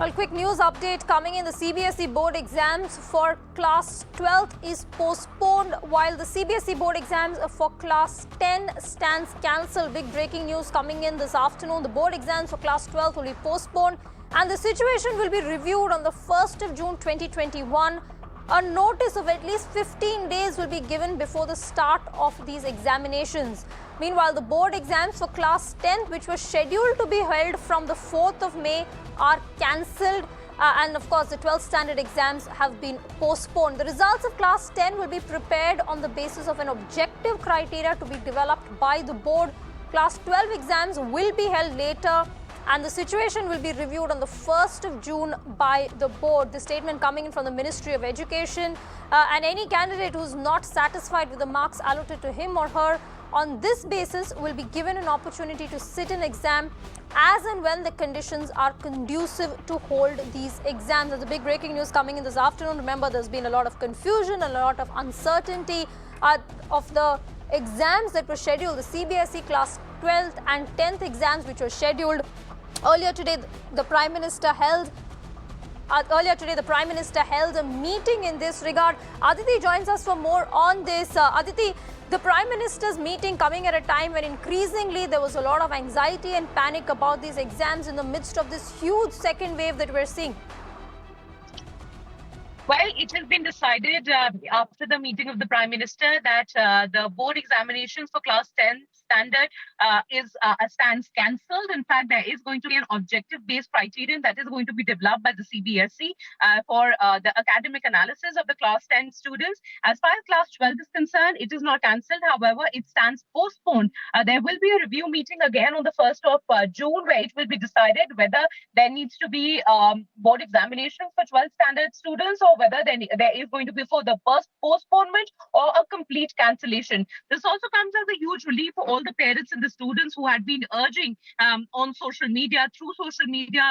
Well, quick news update coming in. The CBSE board exams for class 12th is postponed, while the CBSE board exams for class 10 stands cancelled. Big breaking news coming in this afternoon. The board exams for class 12 will be postponed and the situation will be reviewed on the 1st of June 2021. A notice of at least 15 days will be given before the start of these examinations. Meanwhile, the board exams for class 10th, which were scheduled to be held from the 4th of May, are cancelled. And of course, the 12th standard exams have been postponed. The results of class 10 will be prepared on the basis of an objective criteria to be developed by the board. Class 12 exams will be held later, and the situation will be reviewed on the 1st of June by the board. The statement coming in from the Ministry of Education. And any candidate who is not satisfied with the marks allotted to him or her on this basis will be given an opportunity to sit an exam as and when the conditions are conducive to hold these exams. There's a big breaking news coming in this afternoon. Remember, there's been a lot of confusion, a lot of uncertainty of the exams that were scheduled, the CBSE class 12th and 10th exams which were scheduled. Earlier today, the Prime Minister held a meeting in this regard. Aditi joins us for more on this. Aditi, the Prime Minister's meeting coming at a time when increasingly there was a lot of anxiety and panic about these exams in the midst of this huge second wave that we're seeing. Well, it has been decided after the meeting of the Prime Minister that the board examinations for class 10 standard stands cancelled. In fact, there is going to be an objective-based criterion that is going to be developed by the CBSE for the academic analysis of the class 10 students. As far as class 12 is concerned, it is not cancelled. However, it stands postponed. There will be a review meeting again on the 1st of June where it will be decided whether there needs to be board examinations for 12th standard students or whether there is going to be for the first postponement or a complete cancellation. This also comes as a huge relief for all the parents and the students who had been urging on social media,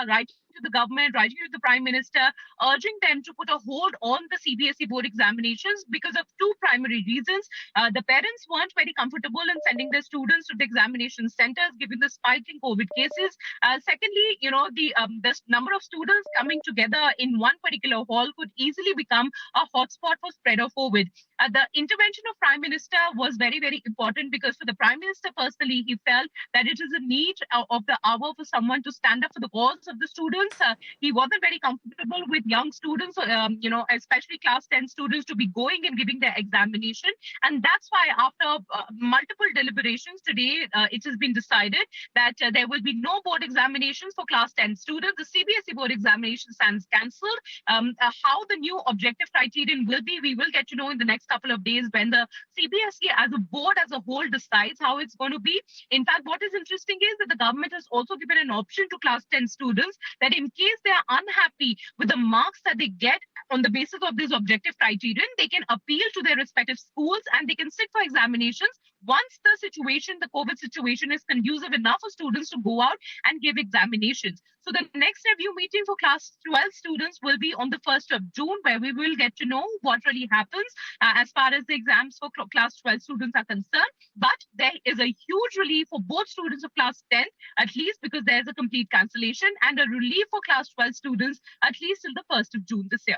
writing to the government, writing to the Prime Minister, urging them to put a hold on the CBSE board examinations because of two primary reasons. The parents weren't very comfortable in sending their students to the examination centers given the spike in COVID cases. Secondly, the number of students coming together in one particular hall could easily become a hotspot for spread of COVID. The intervention of Prime Minister was very, very important because for the Prime Minister personally, he felt that it is a need of the hour for someone to stand up for the cause of the students. He wasn't very comfortable with young students, especially class 10 students, to be going and giving their examination. And that's why after multiple deliberations today, it has been decided that there will be no board examinations for class 10 students. The CBSE board examination stands cancelled. How the new objective criterion will be, we will get to know in the next couple of days when the CBSE as a board as a whole decides how it's going to be. In fact, what is interesting is that the government has also given an option to class 10 students that in case they are unhappy with the marks that they get on the basis of this objective criterion, they can appeal to their respective schools and they can sit for examinations once the COVID situation is conducive enough for students to go out and give examinations. So the next review meeting for class 12 students will be on the 1st of June, where we will get to know what really happens as far as the exams for class 12 students are concerned. But there is a huge relief for both students of class 10, at least because there's a complete cancellation, and a relief for class 12 students, at least till the 1st of June this year.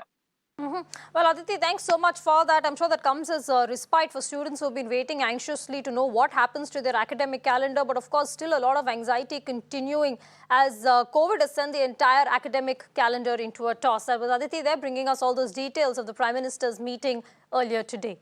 Well, Aditi, thanks so much for that. I'm sure that comes as a respite for students who've been waiting anxiously to know what happens to their academic calendar. But of course, still a lot of anxiety continuing as COVID has sent the entire academic calendar into a toss. That was Aditi there bringing us all those details of the Prime Minister's meeting earlier today.